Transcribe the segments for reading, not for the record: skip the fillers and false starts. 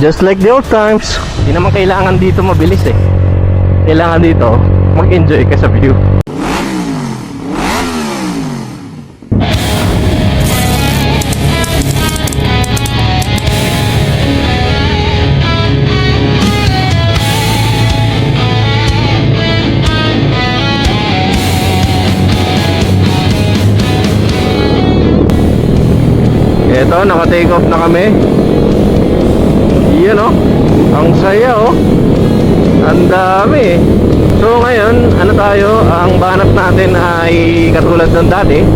Just like the old times. Hindi naman kailangan dito mabilis eh. Kailangan dito mag-enjoy ka sa view. Ito, naka-take off na kami. Yan oh. Ang saya oh. Ang dami. So ngayon, ano tayo? Ang banat natin ay katulad ng dati.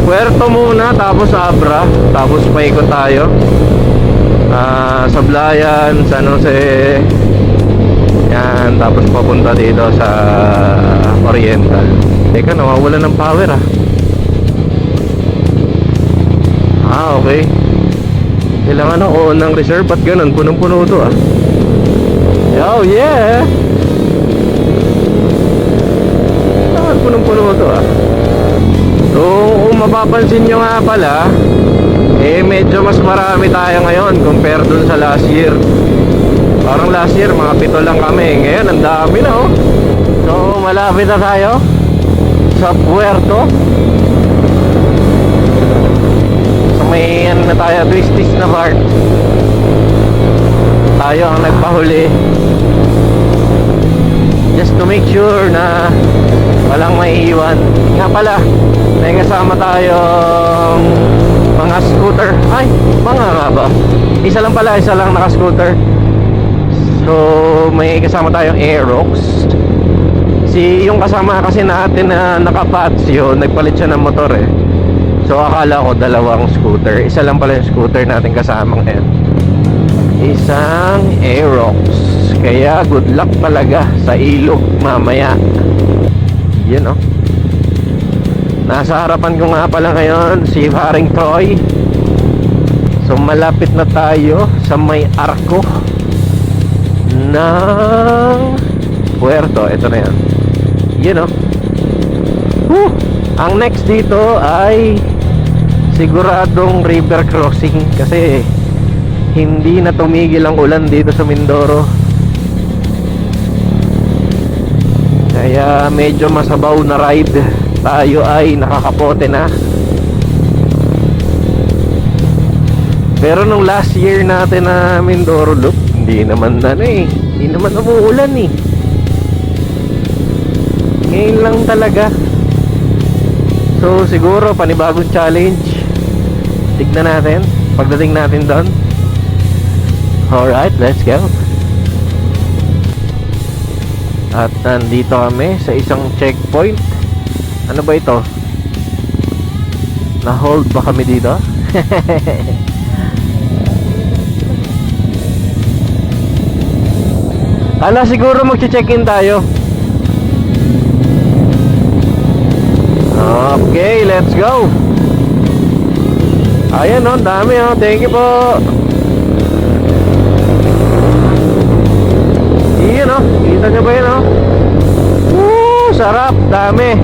Puerto muna, tapos Abra, tapos paikot tayo. Sablayan, San Jose. Yan, tapos papunta dito sa Oriental. Teka, nawawala ng power ah. Okay. Kailangan na on ng reserve at ganun, punong-puno to ah. Oh yeah. Punong-puno to ah. So kung mapapansin nyo nga pala, medyo mas marami tayo ngayon compare dun sa last year. Parang last year mga 7 lang kami. Ngayon ang dami na oh. So malapit na tayo sa Puerto. May ano na tayo, twisties na part. Tayo ang nagpahuli just to make sure na walang maiiwan. Nga pala, may kasama tayong mga scooter. Ay, mga nga ba? Isa lang pala, isa lang naka-scooter. So may kasama tayong Aerox. Yung kasama kasi natin na naka-patio, nagpalit siya ng motor eh. So akala ko dalawang scooter. Isa lang pala yung scooter natin kasama ngayon. Isang Aerox. Kaya good luck talaga sa ilog mamaya. Yan oh. Nasa harapan ko nga pala ngayon si Haring Troy. So malapit na tayo sa may arko ng Puerto. Ito na yan. Yan oh. Ang next dito ay siguradong river crossing kasi hindi na tumigil ang ulan dito sa Mindoro. Kaya medyo masabaw na ride. Tayo ay nakakapote na. Pero nung last year natin na Mindoro loop, hindi naman hindi naman umuulan eh. Ngayon lang talaga. So siguro panibagong challenge. Tignan natin pagdating natin doon. Alright, let's go. At nandito kami sa isang checkpoint. Ano ba ito? Na-hold ba kami dito? Ala, siguro mag-check-in tayo. Okay, let's go. Ayan oh, dami oh. Thank you po. Iyan oh, kita nyo ba yun oh? Sarap, dami.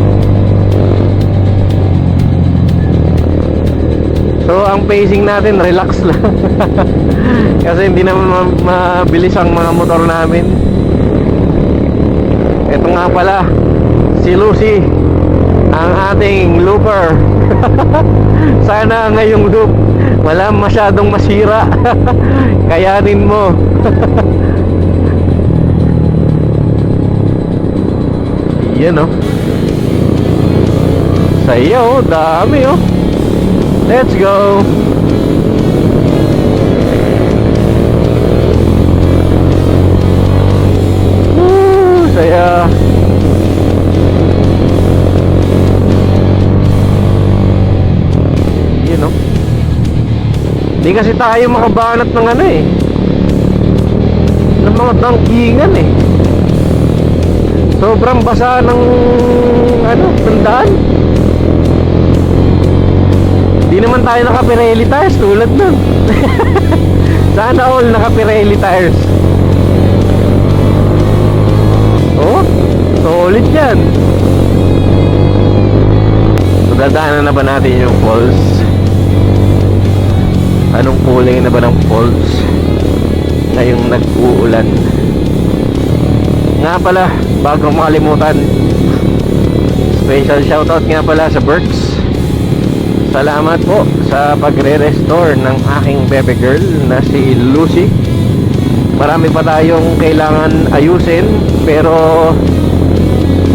So ang pacing natin, relax lang. Kasi hindi naman mabilis ang mga motor namin. Ito nga pala, si Lucy, ang ating looper. Sana ngayong loop wala masyadong masira. Kayanin mo. Yan oh. Saya oh, dami oh. Let's go. Saya. Hindi kasi tayo makabanat ng ano eh, ng mga tangkingan eh. Sobrang basa ng ano, ng daan. Hindi naman tayo naka-Pirelli tires tulad nun. Sana all naka-Pirelli tires. Oh, solid yan. So dadaanan na ba natin yung falls? Anong kulay na ba ng falls? ngayong nag-uulan. Nga pala, bago makalimutan, special shoutout nga pala sa Berks. Salamat po sa pagre-restore ng aking bebe girl na si Lucy. Marami pa tayong kailangan ayusin, pero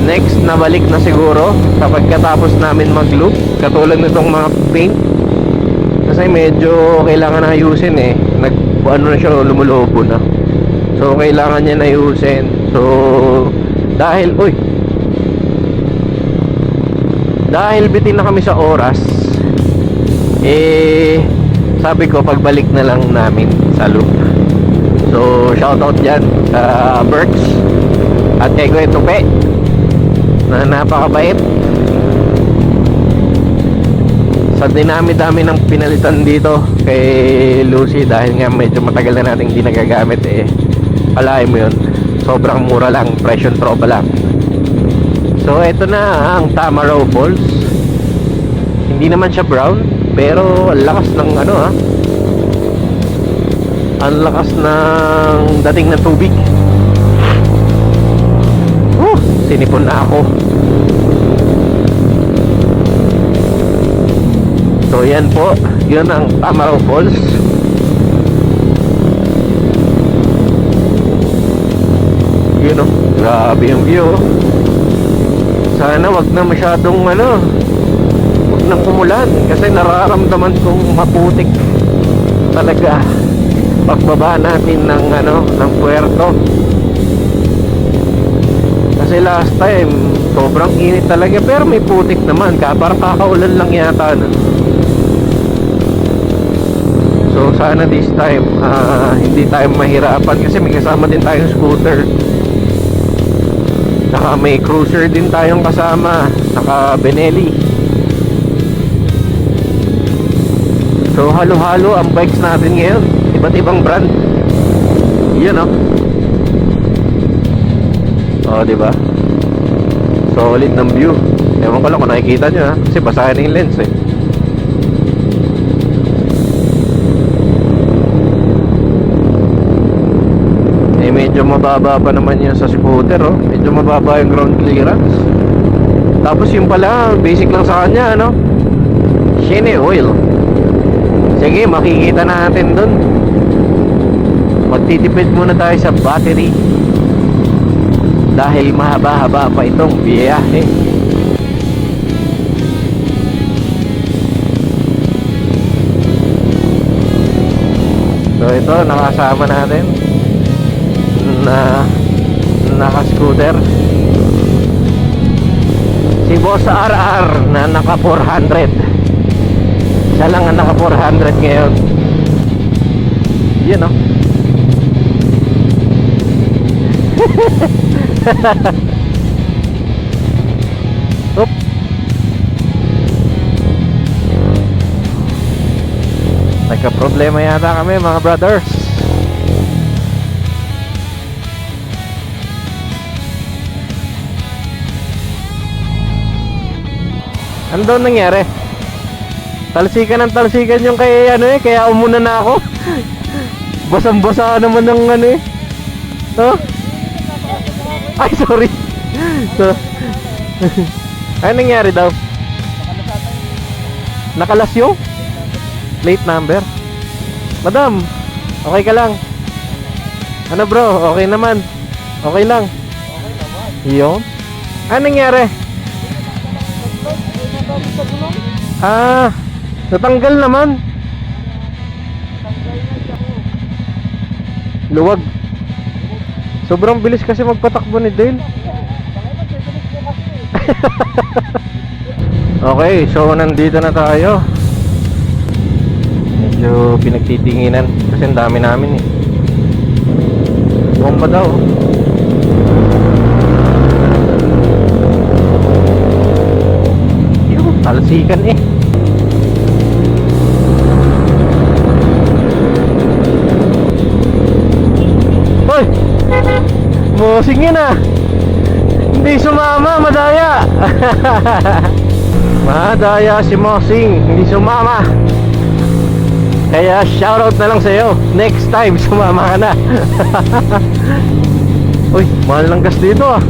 next na balik na siguro kapag katapos namin mag-loop, katulad nitong mga paint, kasi medyo kailangan ayusin eh. Ano na siya, lumulobo na. So kailangan niya ayusin. So dahil bitin na kami sa oras, sabi ko pagbalik na lang namin sa loop. So shoutout dyan sa Berks at kay Kuya Tupe na napakabait. Sa dinami-dami ng pinalitan dito kay Lucy, dahil nga medyo matagal na nating hindi nagagamit alahin mo yun, sobrang mura lang, presyo tropa lang. So eto na ang Tamaraw Falls. Hindi naman siya brown, pero ang lakas ng ang lakas ng dating ng tubig. Sinipon na ako. So yan po, yun ang Tamaraw Falls. Yun grabe yung view. Sana wag na masyadong wag nang umulan, kasi nararamdaman kong maputik talaga pagbaba natin ng ng puerto. Kasi last time sobrang init talaga, pero may putik naman, parang kakaulan lang yata So sana this time hindi tayo mahirapan, kasi may kasama din tayong scooter, saka may cruiser din tayong kasama, saka Benelli. So halo-halo ang bikes natin ngayon, iba't ibang brand. Yun diba? Solid ng view. Ewan ko lang kung nakikita nyo kasi basahin na yung lens medyo mababa pa naman yun sa scooter medyo mababa yung ground clearance. Tapos yung pala basic lang sa kanya shine oil. Sige, makikita natin dun. Magtitipid muna tayo sa battery dahil mahaba-haba pa itong biyahe. So ito, nakasama natin na naka-scooter si Boss RR na naka 400. Siya lang ang naka 400 ngayon. Yun Oop. Nagka-problema yata kami mga brothers. Ano daw nangyari? Talsikan yung kay kaya umuna na ako. Basang-basa naman ng Ay, sorry. So, ano nangyari daw? Nakalas yung plate number. Madam, okay ka lang? Ano bro, okay naman? Okay lang? Yun? Ano nangyari? Natanggal naman. Luwag. Sobrang bilis kasi magpatakbo ni Dale. Okay, so nandito na tayo. Medyo pinagtitinginan kasi ang dami namin bomba daw. Yung talsikan Hoy! Mosing yun Hindi sumama, madaya. Madaya si Mosing, hindi sumama. Kaya shoutout na lang sa'yo. Next time, sumama ka na. Uy, mahal ng gas dito ah.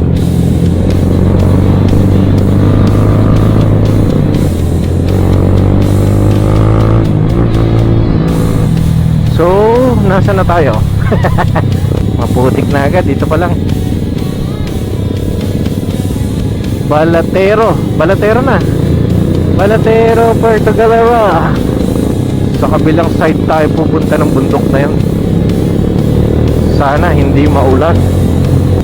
So, nasa na tayo? Maputik na agad, dito pa lang. Balatero na. Balatero, Puerto Galera. Sa kabilang side tayo pupunta ng bundok na yun. Sana hindi maulan.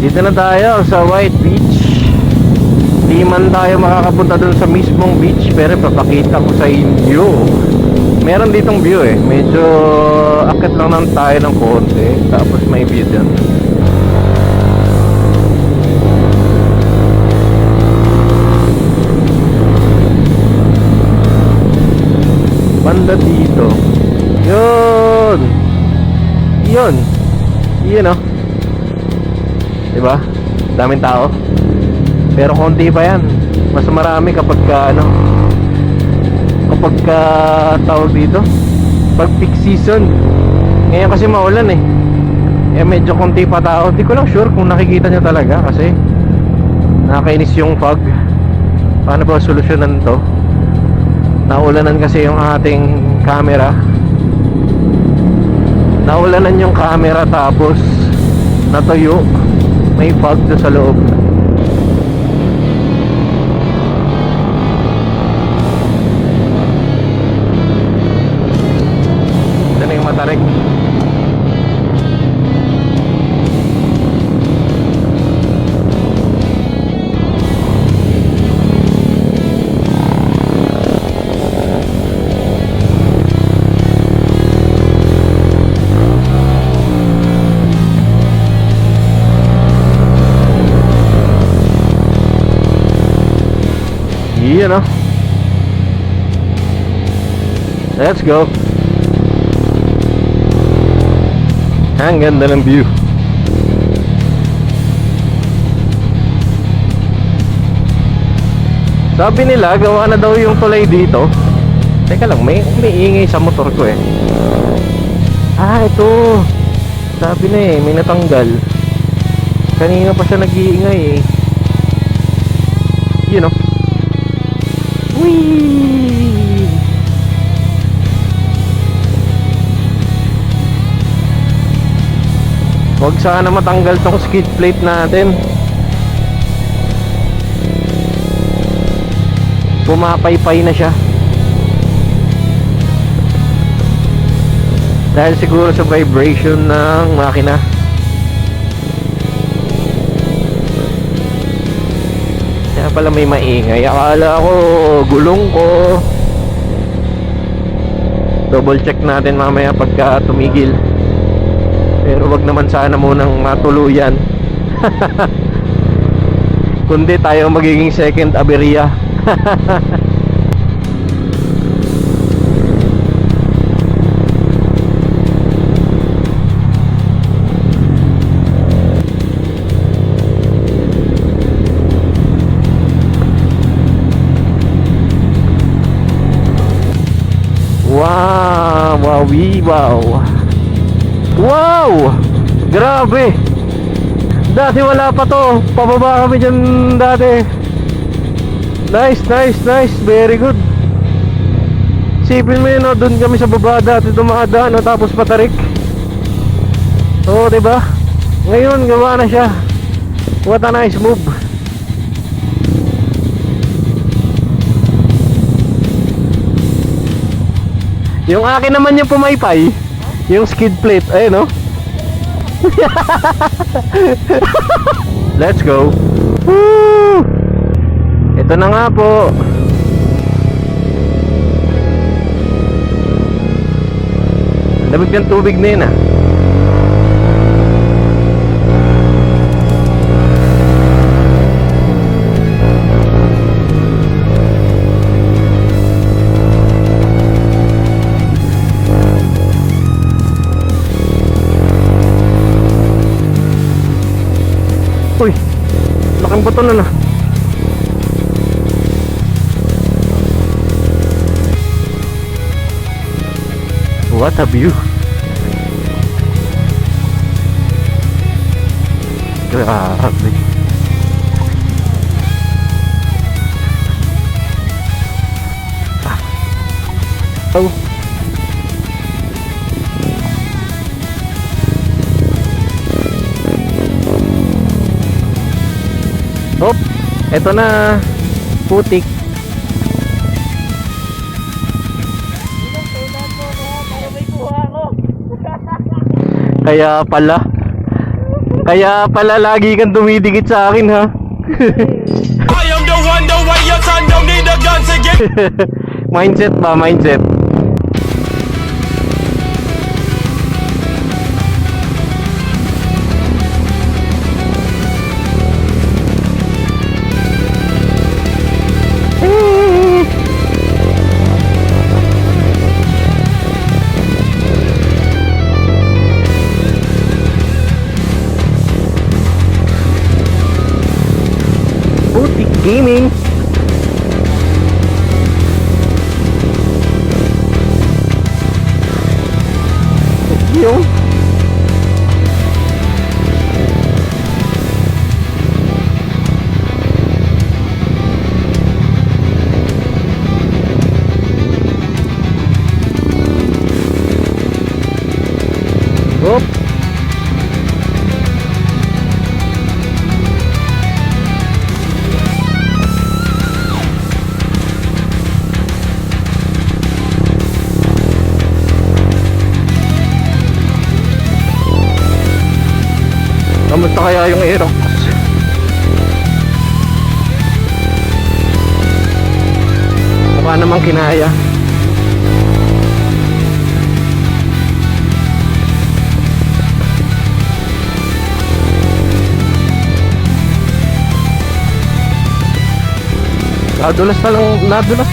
Dito na tayo sa White Beach. Di man tayo makakapunta dun sa mismong beach, pero papakita ko sa inyo. Meron ditong view eh. Medyo akit lang lang tayo ng konti, tapos may view dyan. Banda dito. Yun. Yun oh. Diba? Daming tao. Pero konti pa yan. Mas marami kapag tawag dito, pag peak season. Ngayon kasi maulan eh. Medyo konti pa tao. Di ko lang sure kung nakikita nyo talaga, kasi nakakainis yung fog. Paano ba solusyonan to? Naulanan kasi yung ating camera. Naulanan yung camera, tapos natuyo. May fog doon sa loob. Ito na yung matarik. You know. Let's go. Ang ganda ng view. Sabi nila gawa na daw yung tulay dito. Teka lang, may ingay sa motor ko eh. Ito. Sabi na eh, may natanggal. Kanina pa siya nag-iingay eh. You know. Whee! Huwag sana matanggal tong skid plate natin. Pumapaypay na siya. Dahil siguro sa vibration ng makina. Kaya pala may maingay. Akala ko gulong ko. Double check natin mamaya pagka tumigil. Pero wag naman sana munang matuluyan. Kundi tayo magiging second aberya. Wow, wow. Wow! Grabe! Dati wala pa to. Pababa kami dyan dati. Nice. Very good. Sipin mo yun, no? Doon kami sa baba dati dumadaan, no? Tapos patarik. Oo, diba? Ngayon, gawa na siya. What a nice move. Yung akin naman yung pumaypay, yung skid plate, ayun no. Let's go. Woo! Ito na nga po. Lamig ng tubig na yun ah. Uy, laking buto na na. What? What a view. Grabe. Oh. Oh, eto na. Putik. Kaya pala lagi kang dumidikit sa akin, ha. I am the one, the way your son don't need a gun to get. Mindset ba, mindset. Butik Gaming. Yung Oop. Kamusta kaya yung Aerox? Mukha namang kinaya. Nadulas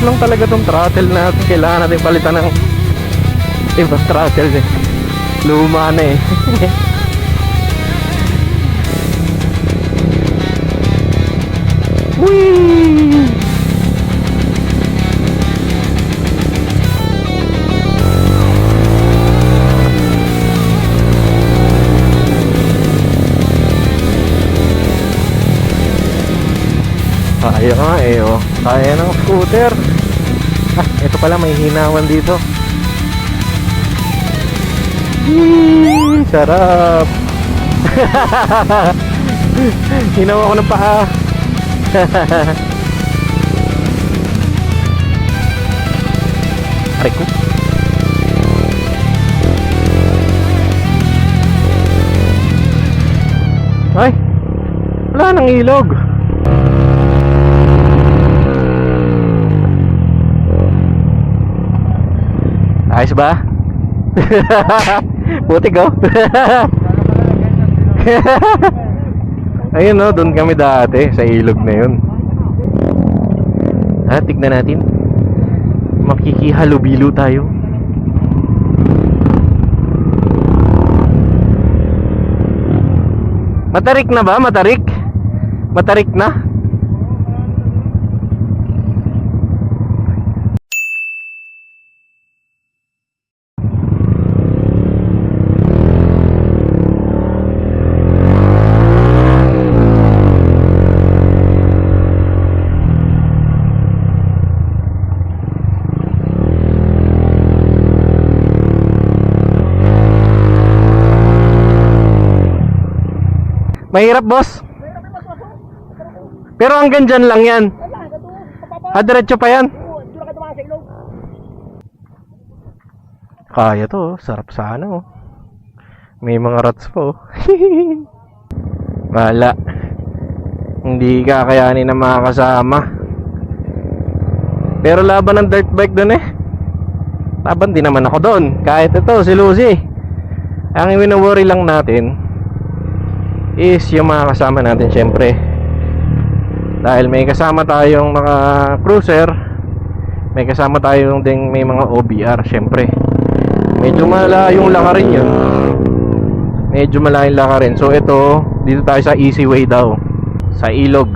lang talaga tong throttle natin. Kailangan natin palitan ng ibang throttle eh. Luma na eh. Whee! Kaya nga eh, oh. Kaya ng scooter. Ah, ito pala, may hinawan dito. Sarap. Hinawa ko ng paa. Aray ko. Ay, wala nang ilog. Ayos ba? Putik oh. Ayun oh, doon kami dati sa ilog na yun. Tignan natin. Makikihalubilo tayo. Matarik na ba? Matarik? Matarik na? Mahirap, boss. Pero hanggang dyan lang yan. Diretso pa yan. Kaya to, sarap sana oh. May mga rats po. Wala. Hindi kakayanin ng mga kasama. Pero laban ng dirt bike doon eh. Laban din naman ako doon. Kahit ito, si Lucy. Ang wino-worry lang natin is yung mga kasama natin syempre. Dahil may kasama tayong mga cruiser, may kasama tayong ding may mga OBR syempre. Medyo malayong lakarin yun. Medyo malayong lakarin. So ito, dito tayo sa easy way daw. Sa ilog.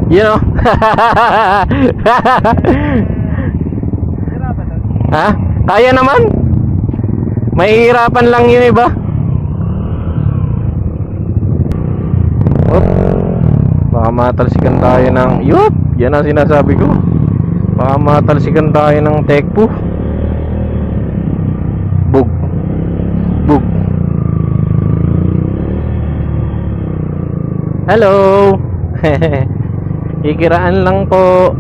You know? Ha? Kaya naman? Mahihirapan lang yung iba. Oh, baka matalsikan tayo ng... Yup! Yan ang sinasabi ko. Baka matalsikan tayo ng tekpo. Bug. Bug. Hello! Kikiraan lang po.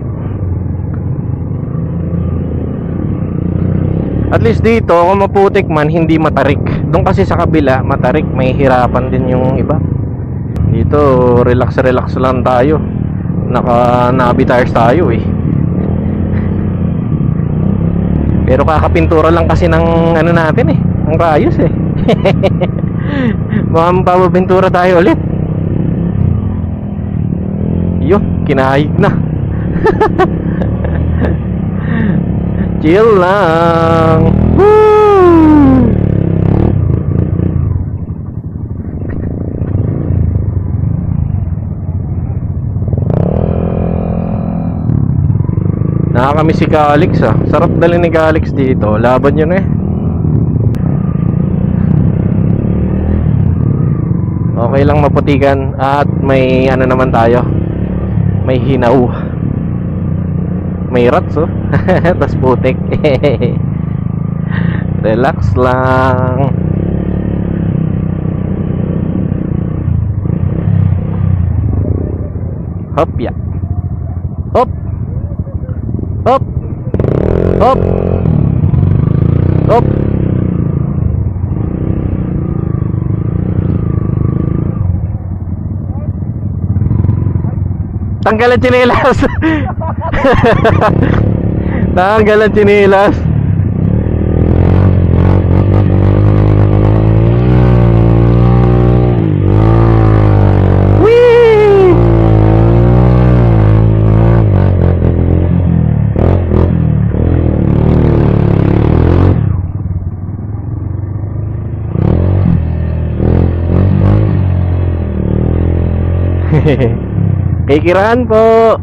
At least dito, kung maputik man, hindi matarik. Doon kasi sa kabila, matarik. May hirapan din yung iba. Dito, relax lang tayo. Naka-nabi tires tayo eh. Pero kakapintura lang kasi ng ano natin eh, ng rayos eh. Baka mapapapintura tayo ulit. Yo, kinahig na. Chill lang. Woo! Nakakamiss si Calix ah. Sarap dali ni Calix dito. Laban yun eh. Okay lang maputikan. At may ano naman tayo. May hinaw. May rats oh. Tas putik. Relax lang. Hop ya. Hop. Hop. Hop. Hop. Tanggal ang tsinelas. Tanggal ang tsinelas. Whee! Kikirahan po.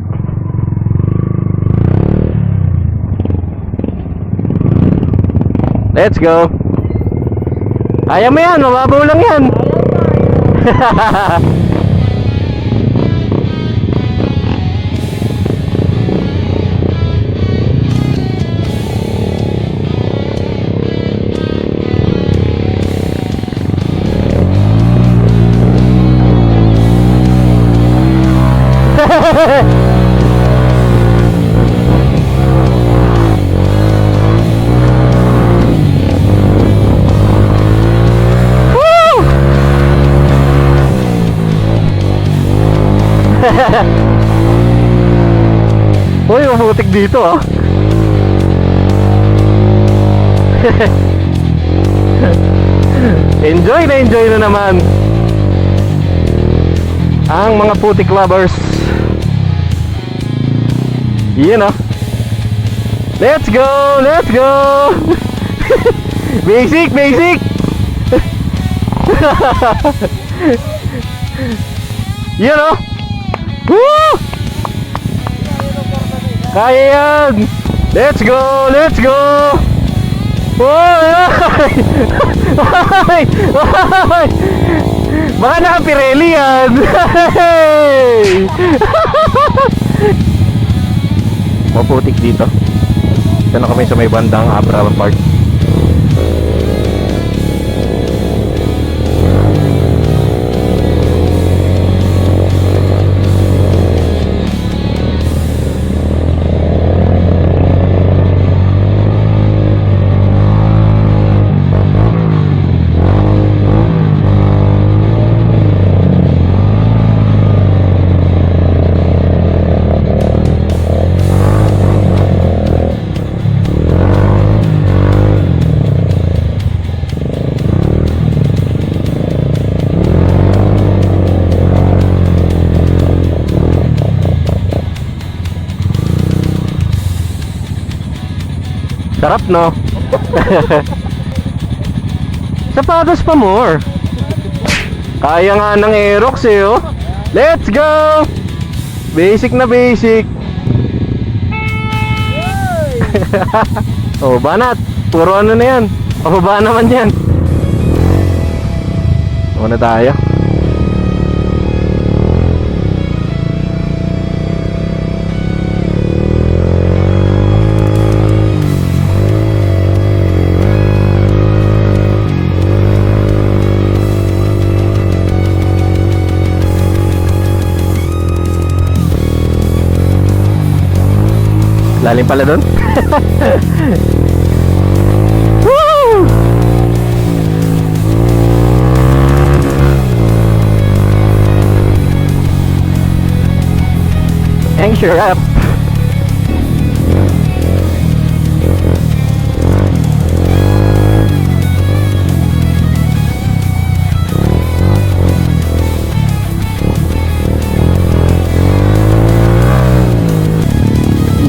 Let's go. Kaya mo yan, mababaw lang yan. Uy, mabutik dito ah. Enjoy na naman ang mga putik lovers. Yun ah. Let's go, let's go. Basic. Yun ah. Woo! Kaya yan! Let's go! Oh! Ay! Baka naka-Pirelli yan! Hey! Maputik dito. Ito na kami sa may bandang Abra Park. Sarap no? Sapatos pa more. Kaya nga ng Aerox eh oh. Let's go! Basic na basic. Oh, banat. Puro ano na yan. Pababa naman yan. Muna tayo. Lalim pala doon. Woo! Anchor up.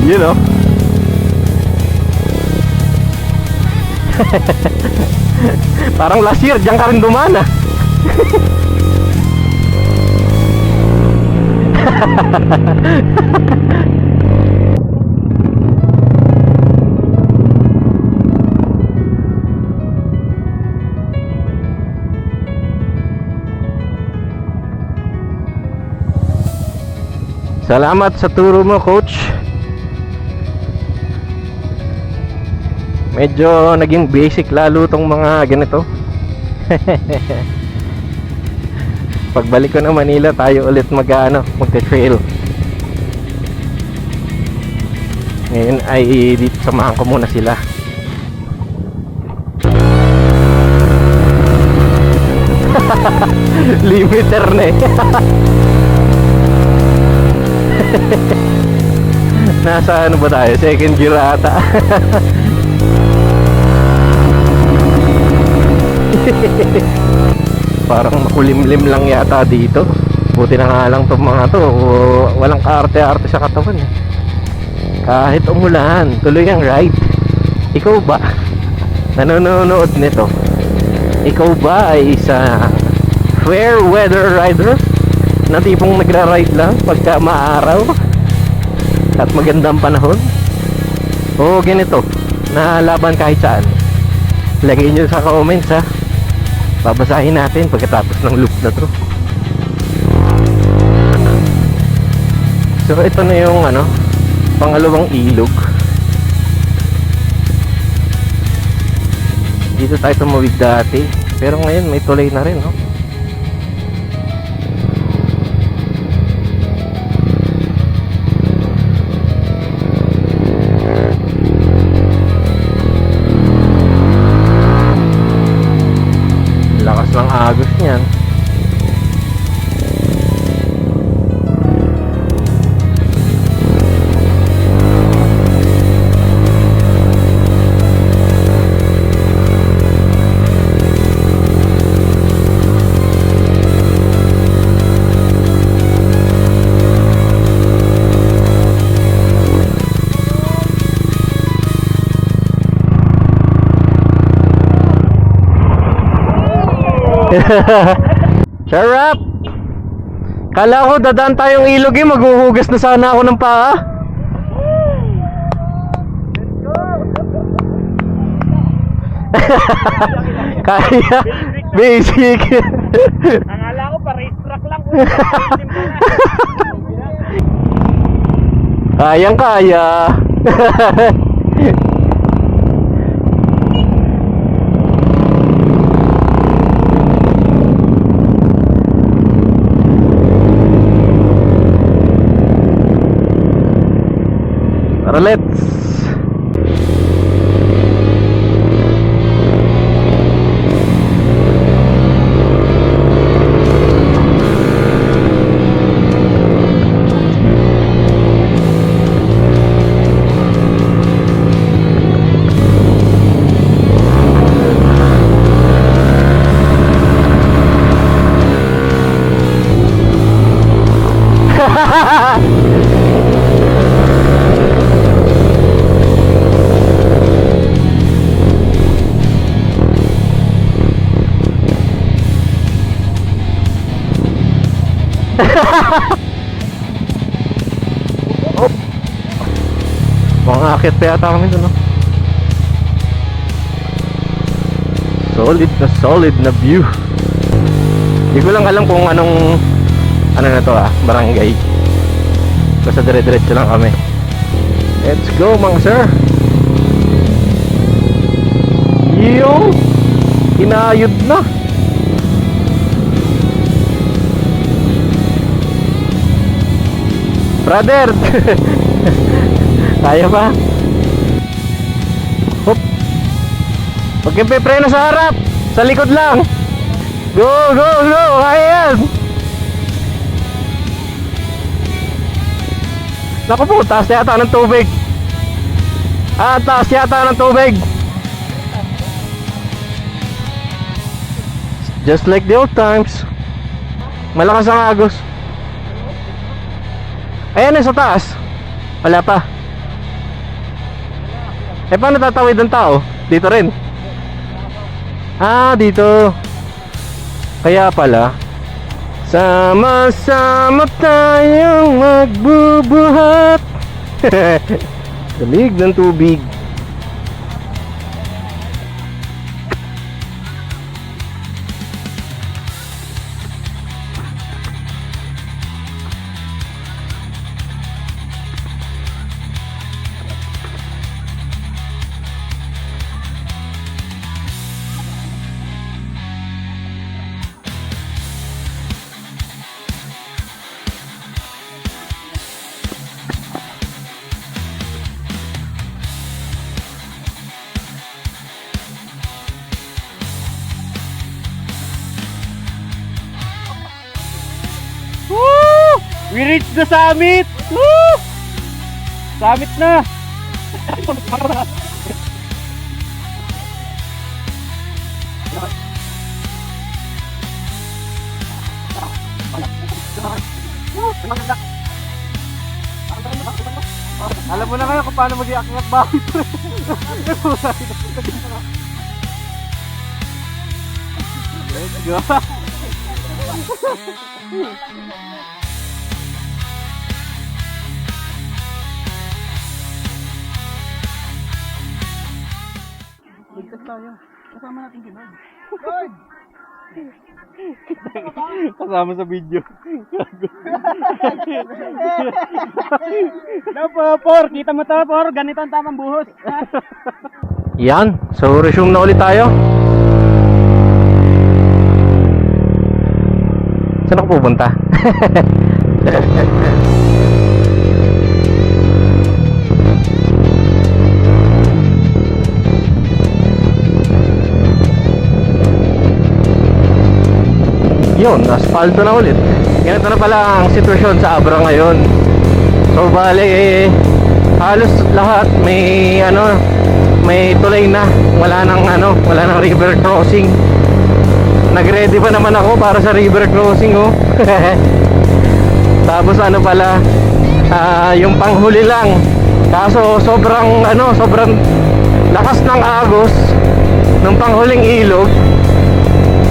You know. Parang last year, diyan ka rin dumana. Salamat sa turo mo, coach. Medyo naging basic lalo tong mga ganito. Pagbalik ko ng Manila, tayo ulit magka-trail. Ngayon ay dito samahan ko muna sila. Limiter na eh. Nasa ano ba tayo? Second gear ata. Parang makulimlim lang yata dito. Buti na nga lang itong mga to, walang kaarte-arte sa katawan eh. Kahit umulan, tuloy ang ride. Ikaw ba, nanonood nito, ikaw ba ay isa fair weather rider na tipong nagra-ride lang pagka maaraw at magandang panahon? O ganito, na laban kahit saan? Lagay nyo sa comments ha. Babasahin natin pagkatapos ng loop na to. So ito na yung pangalawang ilog. Dito tayo tumawid dati, pero ngayon may tulay na rin, no? Lakas ng agos niyan. Sarap! Kala ko dadaan tayong ilog eh, maghuhugas na sana ako ng paa. Kaya, basic. Akala ko pa race track lang. Kayang kaya. Tara, let's. Aakyat pa yata kami doon, no? Solid na view. Hindi ko lang alam kung anong ano na to barangay. Basta dire-diretso lang kami. Let's go mga sir. Yung inayod na. Brother. Kaya pa? Hop. Huwag kang pepreno sa harap. Sa likod lang. Go, go, go. Kaya yan. Naku po, taas yata ng tubig. Taas yata ng tubig. Just like the old times. Malakas ang agos. Ayan sa taas. Wala pa. Paano tatawid ng tao? Dito rin. Dito. Kaya pala. Sama-sama tayong magbubuhat. Lamig ng tubig. Woo! We reached the summit! Woo! Summit na! Alam mo na kayo kung paano mag-iakyat bakit. Let's go! Ligtas tayo. Kasama natin Ginoy. Lord! Kasama sa video. No po, Por. Kita mo to, Por. Ganito ang tamang buhos. Yan. So resume na ulit tayo. Saan ako pupunta? Yun, asfalto na ulit. Ganito na pala ang sitwasyon sa Abra ngayon. So bale, halos lahat may may tulay na. Wala nang river crossing. Nag-ready pa naman ako para sa river crossing, oh. Tapos pala, yung panghuli lang. Kaso sobrang lakas ng agos ng panghuling ilog.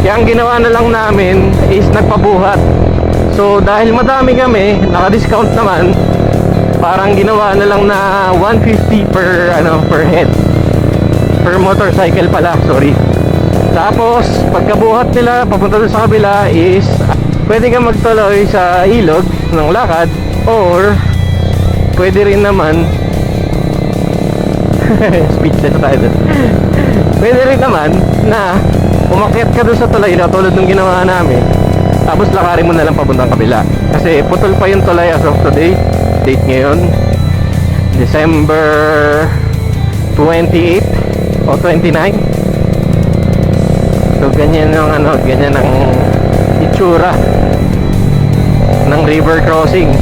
Kaya ang ginawa na lang namin is nagpabuhat. So dahil madami kami, naka-discount naman, parang ginawa na lang na 150 per head. Per motorcycle pala, sorry. Tapos pagkabuhat nila papunta doon sa kabila is pwede kang magtuloy sa ilog ng lakad, or pwede rin naman speechless tayo doon. Pwede rin naman na umakyat ka doon sa tulay na tulad ng ginawa namin, tapos lakarin mo na lang papuntang kabila. Kasi putol pa yung tulay as of today. Date ngayon December 28 o 29. So ganyan ang ganyan ang itsura ng river crossing.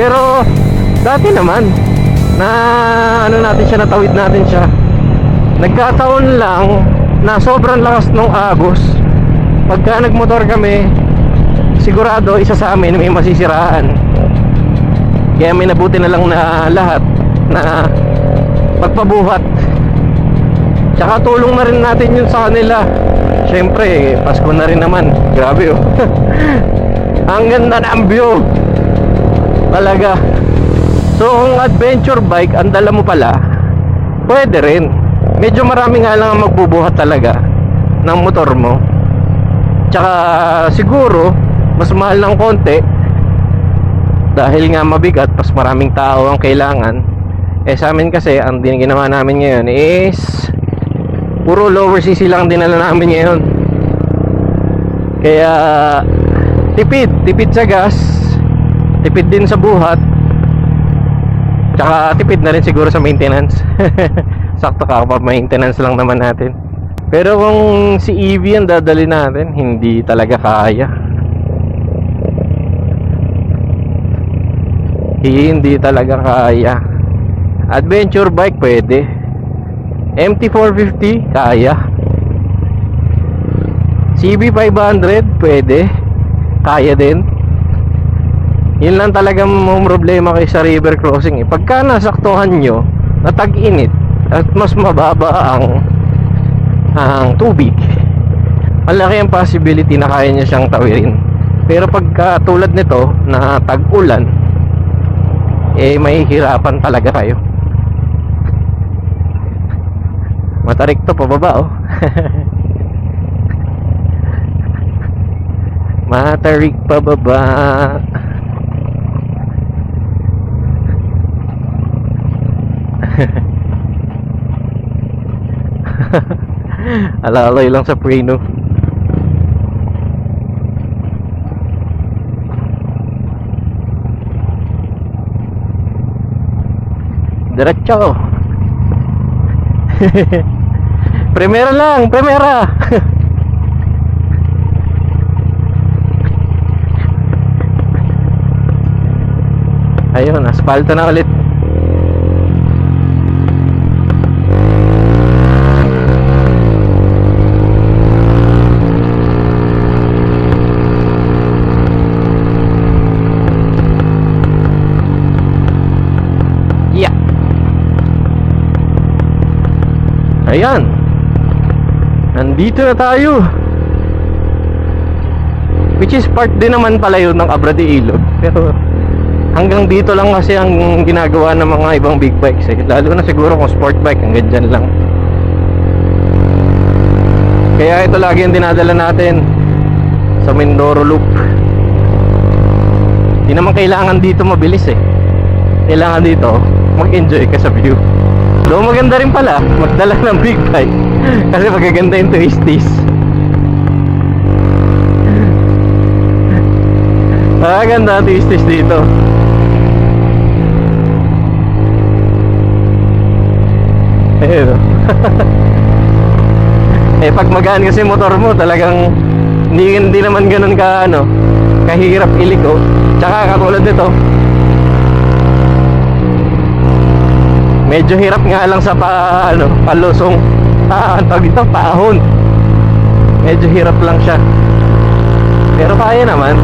Pero dati naman na natin siya, natawid natin siya. Nagkataon lang na sobrang lakas ng agos. Pagka nagmotor kami, sigurado isa sa amin may masisiraan. Kaya may nabuti na lang na lahat na pagpabuhat. Tsaka tulong na rin natin yun sa kanila. Siyempre, Pasko na rin naman. Grabe, oh. Ang ganda ng view talaga. So kung adventure bike ang dala mo pala, pwede rin. Medyo marami nga lang ang magbubuhat talaga ng motor mo. Tsaka siguro mas mahal ng konti dahil nga mabigat, mas maraming tao ang kailangan. Sa amin kasi ang ginawa namin ngayon is puro lower CC lang dinala namin ngayon. Kaya tipid sa gas, tipid din sa buhat, tsaka tipid na rin siguro sa maintenance. Sakto ka pa, maintenance lang naman natin. Pero kung si EV ang dadali natin, hindi talaga kaya. Hindi talaga kaya. Adventure bike pwede, MT450 kaya, CB500 pwede, kaya din. Yun lang talagang problema kayo sa river crossing pagka nasaktuhan nyo na tag-init at mas mababa ang tubig, malaki ang possibility na kaya nyo siyang tawirin. Pero pagka tulad nito na tag-ulan, mahihirapan talaga kayo. Matarik to pababa, oh. Matarik pababa. Alalay lang sa preno. Diretso. Primera lang, primera. Ayun, asfalto na ulit. Yeah. Ayan. Nandito na tayo. Which is part din naman pala yun ng Abra de Ilog. Pero hanggang dito lang kasi ang ginagawa ng mga ibang big bikes lalo na siguro kung sport bike, hanggang dyan lang. Kaya ito lagi ang dinadala natin sa Mindoro Loop. Hindi naman kailangan dito mabilis kailangan dito mag-enjoy ka sa view. Though maganda rin pala magdala ng big bike kasi magaganda yung twisties. Maganda ang twisties dito. Ayun. Pag magaan kasi motor mo, talagang hindi naman ganun kahirap iliko. Tsaka katulad nito, medyo hirap nga lang sa palusong. Tawag dito, paahon. Medyo hirap lang siya. Pero kaya naman.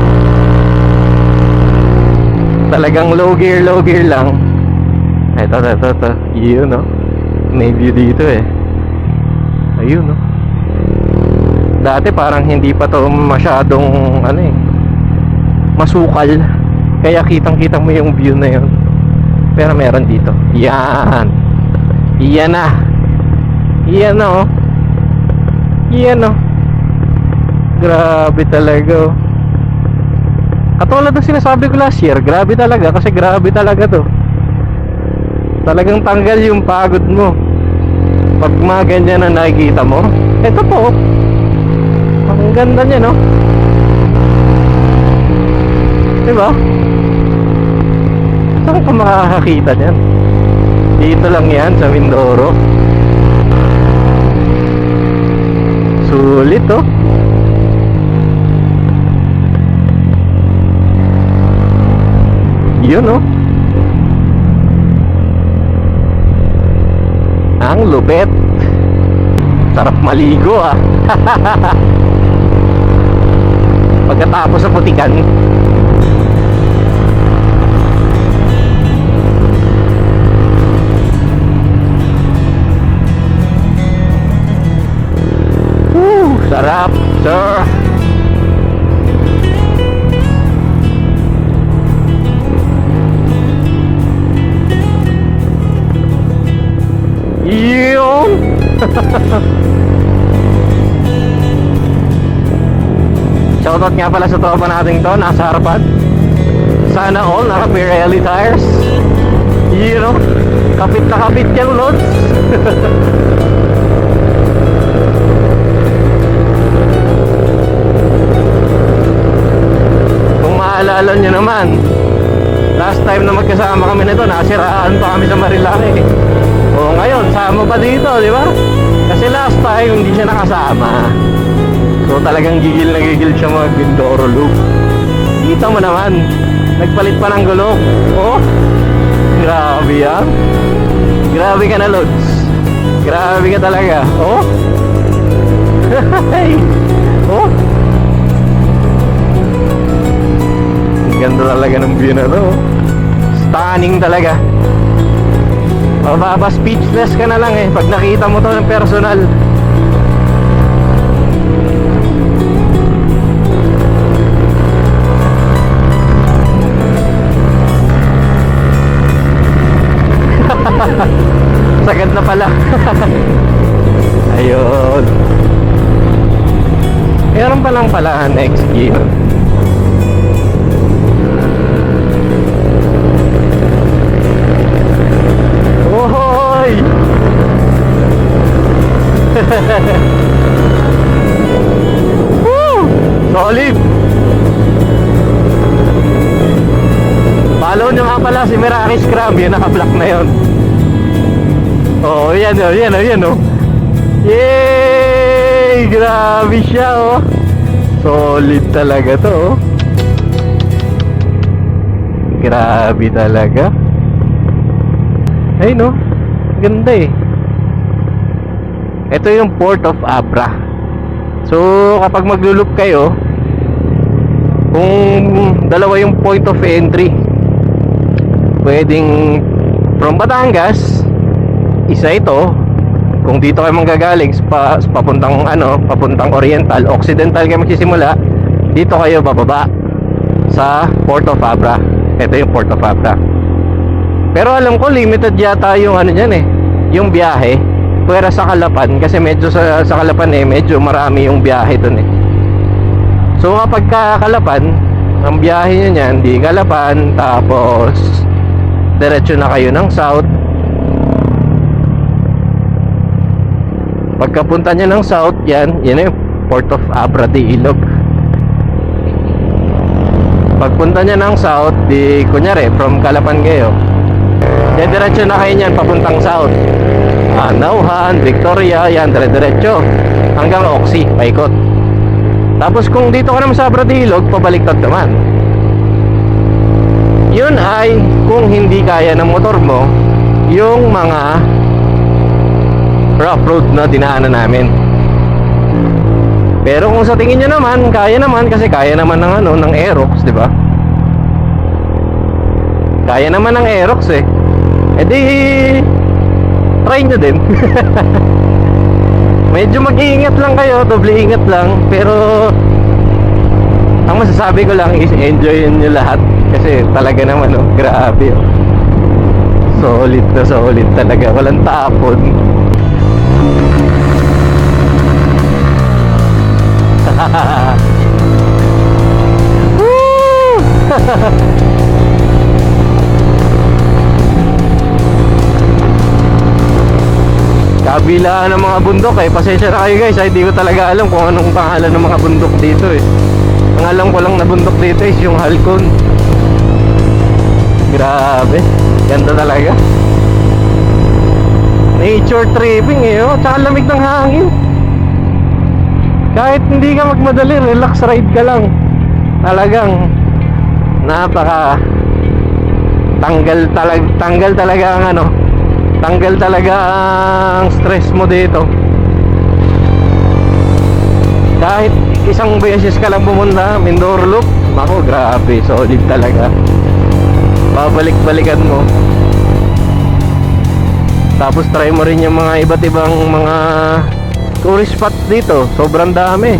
Talagang low gear lang. Ito. Yun, no? May view dito ayun, no? Dati parang hindi pa to masyadong masukal, kaya kitang-kita mo yung view na yun. Pero meron dito. Yan na, oh. Yan, oh. Grabe talaga, oh. Katulad ng sinasabi ko last year, grabe talaga to. Talagang tanggal yung pagod mo pag mga ganyan na nakikita mo. Ito po, ang ganda niya, no? Diba? Saan ka makakakita niyan? Dito lang yan sa Mindoro. Sulit, oh. Yun, oh. Ang lupet. Sarap maligo, ah. Pagkatapos sa putikan. Sarap, sir. Shoutout nga pala sa tropa natin to, nasa harapan. Sana all naka Pirelli tires. You know, kapit na kapit yung loads. Kung maalala nyo naman, last time na magkasama kami nito, nasiraan pa kami sa Marilaki. O ngayon, sama pa dito, di ba? Kasi last time, hindi siya nakasama. So talagang gigil na gigil siya mag Mindoro Loop. Kita mo naman, nagpalit pa ng gulong. Oh, grabe yan. Grabe ka na, Lods. Grabe ka talaga. Oh. Oh. Ganda talaga ng view na to. Stunning talaga. Mababa, speechless ka na lang eh pag nakita mo to ng personal. Sagad na pala. Ayun. Meron pa lang pala next gear. Ohoy! Woo! Solid! Follow nyo nga pala si Meraki Scrum. Yun, naka-block na yun. Oh, yan oh, yan oh, yan oh. Yay! Grabe siya oh. Solid talaga to oh. Grabe talaga. Ay no, ganda eh. Ito yung Port of Abra. So kapag maglulup kayo, kung dalawa yung point of entry, pwedeng from Batangas, isa ito. Kung dito kayo manggagaling papuntang papuntang Oriental, Occidental kayo magsisimula, dito kayo bababa sa Port of Abra. Ito yung Port of Abra. Pero alam ko limited yata yung diyan eh, yung biyahe. Pwera sa Calapan kasi medyo sa Calapan eh medyo marami yung biyahe doon eh. So kapag Calapan, ang biyahe niya niyan, di Calapan, tapos diretso na kayo ng south. Pagkapunta niya ng south, yan yung Port of Abra de Ilog. Pagpunta niya ng south, di kunyari from Calapan kayo, diretso na kayo niyan papuntang south. Nauhan, Victoria, yan dire-diretso hanggang Oxy, paikot. Tapos kung dito ka naman sa Abra de Ilog, pabaliktad naman. Yun ay kung hindi kaya ng motor mo yung mga rough road na dinaanan namin. Pero kung sa tingin nyo naman, kaya naman kasi kaya naman ng ng Aerox, di ba? Kaya naman ng Aerox eh. E di try nyo din. Medyo mag-iingat lang kayo, doble ingat lang. Pero ang masasabi ko lang is enjoy nyo lahat. Kasi talaga naman grabe oh. Solid na solid talaga, walang tapon. Woo! Kabila ng mga bundok eh. Pasensya na kayo guys, hindi ko talaga alam kung anong pangalan ng mga bundok dito eh. Ang alam ko lang na bundok dito is yung Halcon. Grabe, ganda talaga. Nature tripping eh oh. Tsaka lamig ng hangin. Kahit hindi ka magmadali, relax ride ka lang. Talagang napaka tanggal talaga ang tanggal talaga ang stress mo dito. Kahit isang beses ka lang pumunta Mindoro Loop, ako grabe, solid talaga. Babalik-balikan mo. Tapos try mo rin yung mga iba't ibang mga tourist spot dito. Sobrang dami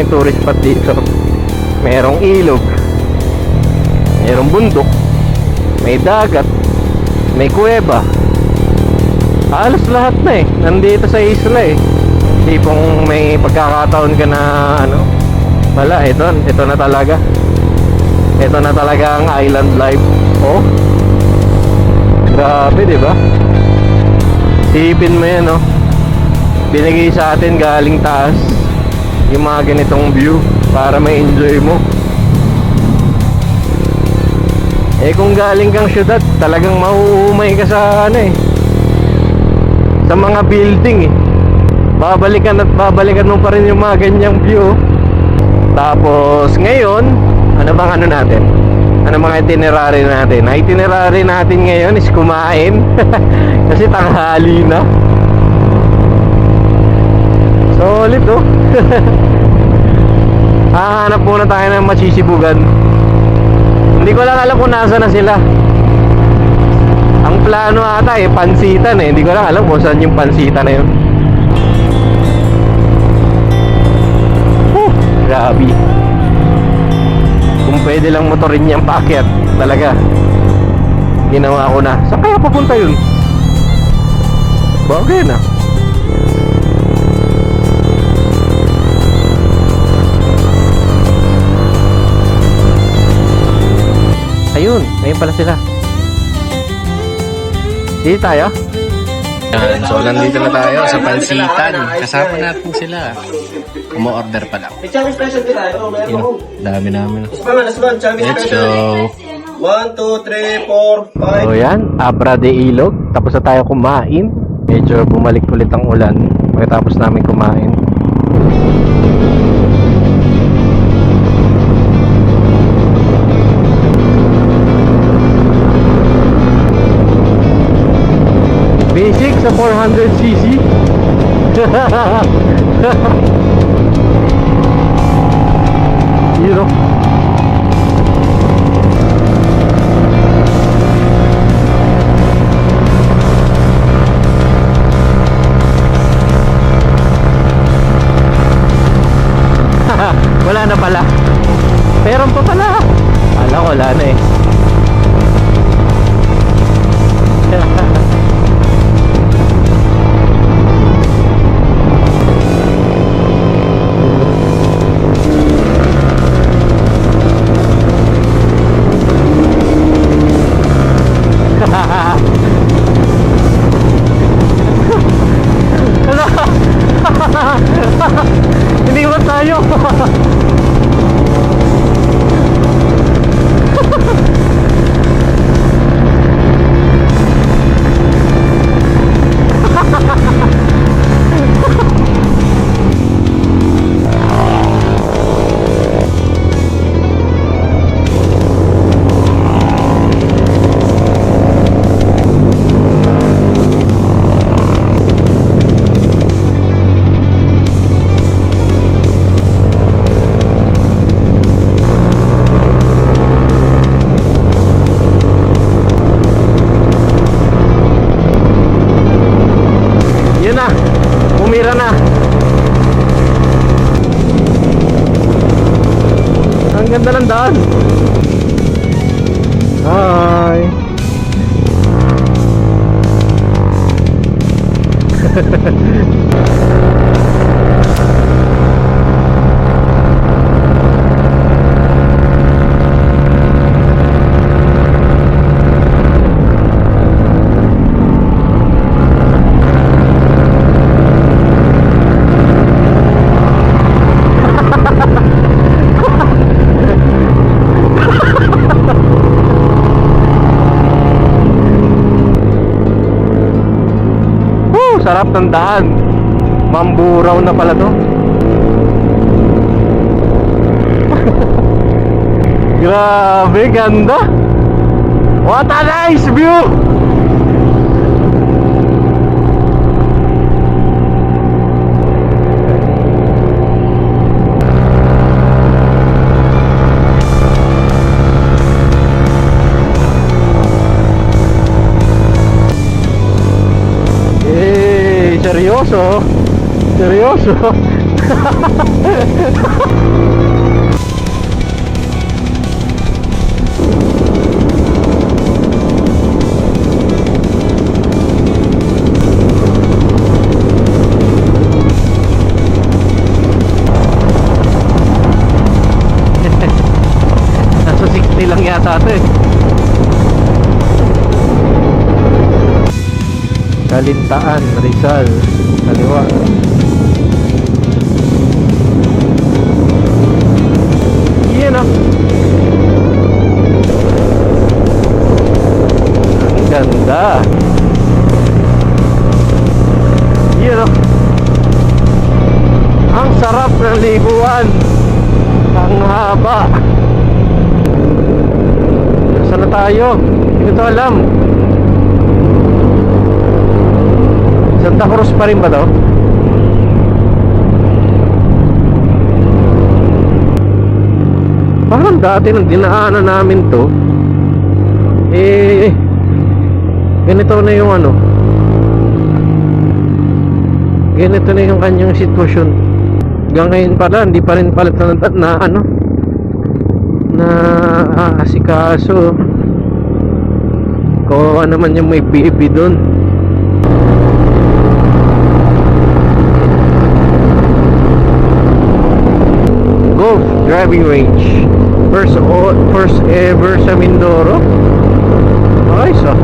tourist spot dito. Merong ilog, merong bundok, may dagat, may kuweba. Halos lahat na eh. Nandito sa isla eh. Tipong may pagkakataon ka na ano. Wala, ito na talaga. Ito na talaga ang island life. Oh. Grabe, di ba? Isipin mo yan, oh. Binigay sa atin galing taas yung mga ganitong view para ma-enjoy mo. Eh kung galing kang syudad, talagang mauumay ka sa ano eh, sa mga building eh. Babalikan at babalikan mo pa rin yung mga ganyang view. Tapos ngayon, ano bang ano natin? Ano mga itinerary natin? Ang itinerary natin ngayon is kumain. Kasi tanghali na. Solid oh. Hahanap muna tayo ng masisibugan. Hindi ko lang alam kung nasa na sila. Ang plano ata eh, pansitan eh. Hindi ko lang alam kung saan yung pansitan na yun. Grabe. Kung pwede lang motorin niyang paakyat, talaga ginawa ko na. Saan kaya papunta yun? Bagay na. Ayun pala sila. Dito tayo? Yan, so nandito na tayo sa pansitan. Kasama natin sila. Umo-order pa lang. Yun, dami namin. Let's go. 1, 2, 3, 4, 5. So yan, Abra de Ilog. Tapos na tayo kumain. Medyo bumalik ulit ang ulan pagkatapos namin kumain. Basic sa 400cc. You know. Wala na pala. Meron pa pala. Wala ko, wala na eh. Hindi ba tayo? Umira na. Ang ganda ng daan. Hi. Sarap ng daan. Mamburaw na pala to. Grabe, ganda. What a nice view. Seryoso? Seryoso? lang yata ito eh. Kalintaan, Rizal, kaliwa. Yan o. Ang ganda. Yan o. Ang sarap ng liguan. Ang haba. Saan na tayo? Hindi ko to alam. Santa Cruz pa rin ba to? Parang dati nung dinaanan namin to, ganito na yung ano, ganito na yung kanyang sitwasyon. Hanggang ngayon pala, hindi pa rin pala na ano, na asikaso. Kawawa naman yung may baby doon. Golf driving range, first ever sa Mindoro. Ayos ah.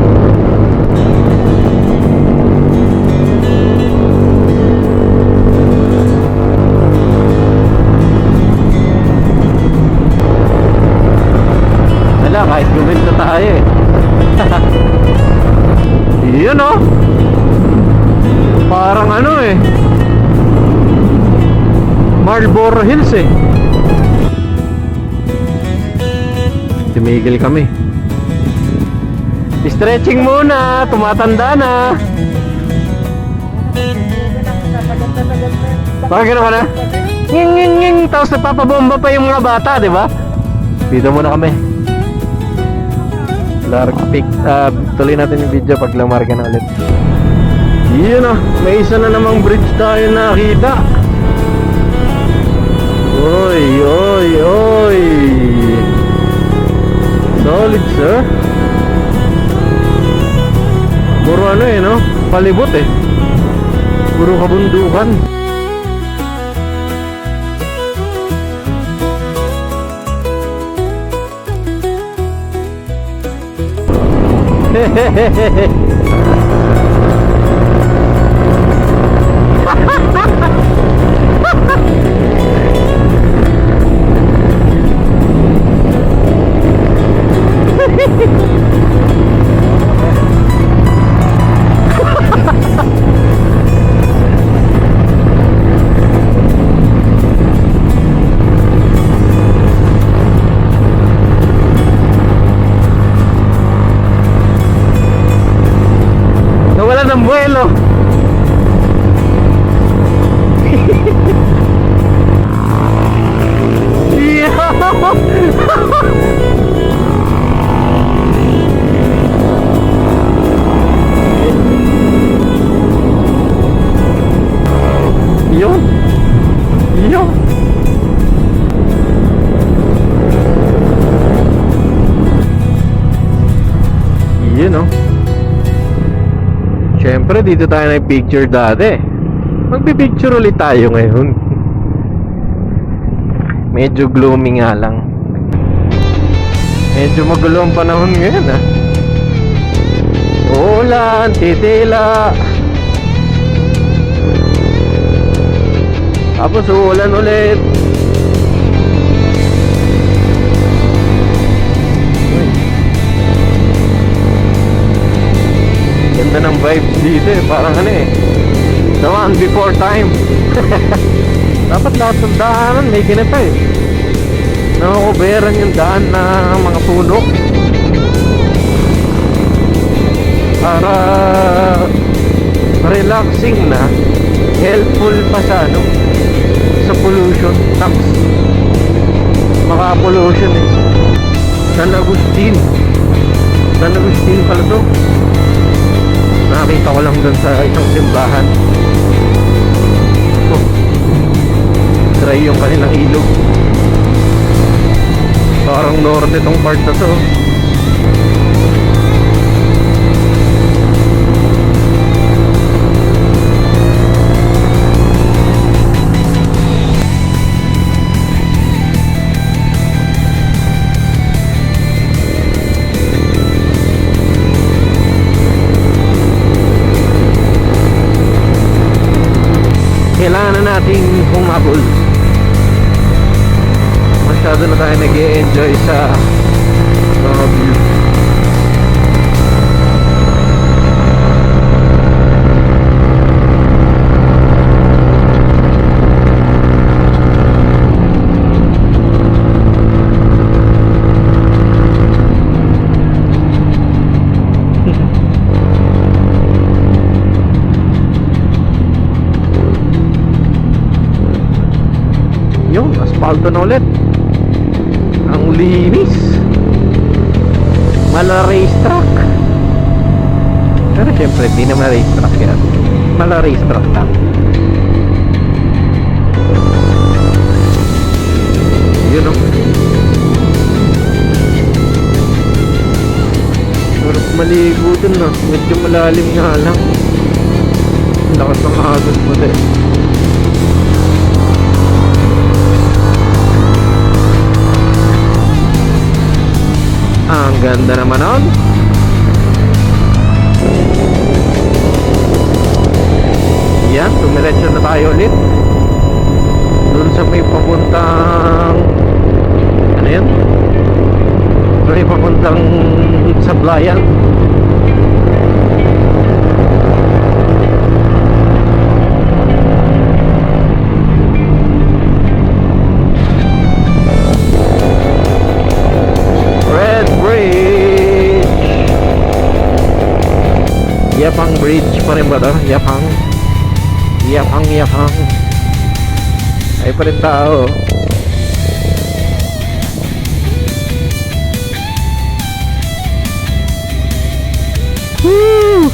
Wala, kahit gumento tayo eh. Yun oh. Parang ano eh, Marlboro Hills eh. Tumigil kami. Stretching muna, tumatanda na. Bakit gano'n ka na? Nging nging nging. Tapos nagpapabomba pa yung mga bata, di ba? Dito muna kami. Tuloy natin yung video pag lamarga na ulit. Yun na, may isa na namang bridge tayo nakita. Oy, oy, oy. Solid sir. Puro ano eh no, palibot eh. Puro kabundukan. Hehehehe. Nawala ng buwelo. Yun. Yun. Yun oh. Siyempre dito tayo nag-picture dati. Magpipicture ulit tayo ngayon. Medyo gloomy nga lang. Medyo magulo ang panahon ngayon ah. Ulan, titila. Tapos ulan ulit. Ganda ng vibes dito eh. Parang ano eh, the one before time. Dapat lahat ng daanan may ganito eh. Nakukuberan yung daan ng mga puno para relaxing na, helpful pa sa ano, sa pollution tax. Maka-pollution eh. San Agustin pala to. Nakita ko lang dun sa isang simbahan. Oh, dry yung kanilang ilog. Parang norte tong part na to. tayo sa mga view. Yun, asfalto na ulit. Ang linis. Mala racetrack. Pero syempre, di naman racetrack yan. Mala racetrack lang. Yun o. Sarap maligo dun na. Medyo malalim nga lang. Lakas ng agos mo din. Ang ganda naman nun. Yan, tumiretso na tayo ulit dun sa may papuntang ano yan? May papuntang Sablayan. Yapang Bridge pa rin ba ito? Yapang ay pa rin tao. Woo!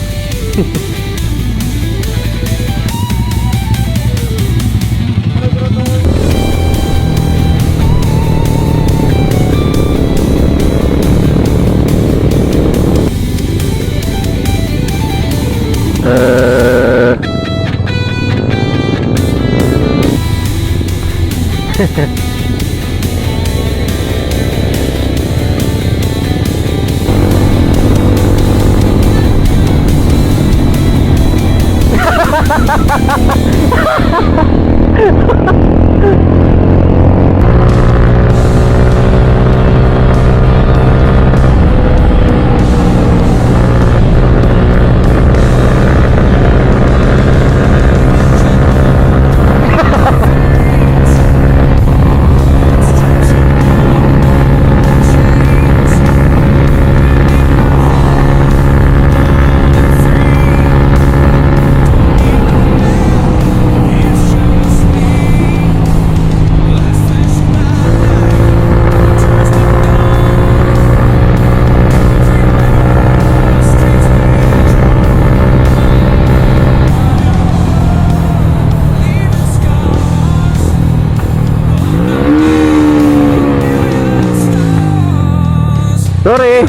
Sorry.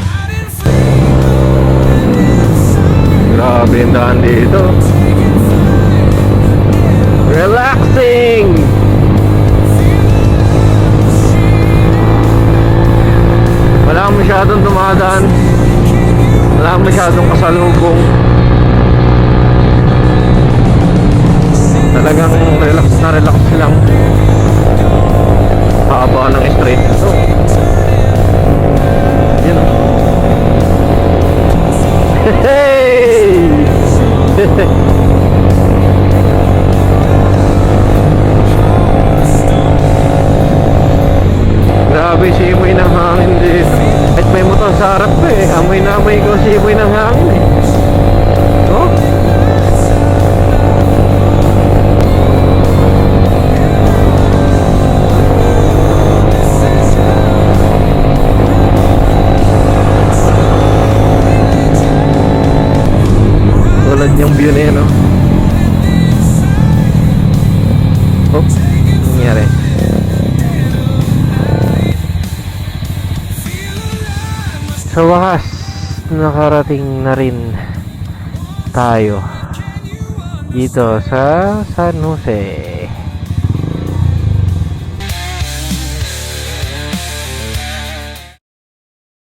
Grabe yung daan dito. Relaxing. Wala masyadong dumadaan. Wala masyadong kasalubong. Talagang relax na relax lang. Haba ng straight ito. Yun. Hey! Grabe, simoy ng hangin dito. At may motor sa harap ko eh. Amoy na amoy ko simoy ng hangin eh. Oh? Tulad niyang view na yun, oh. Oh, anong nangyari? Sa wakas, nakarating na rin tayo dito sa San Jose.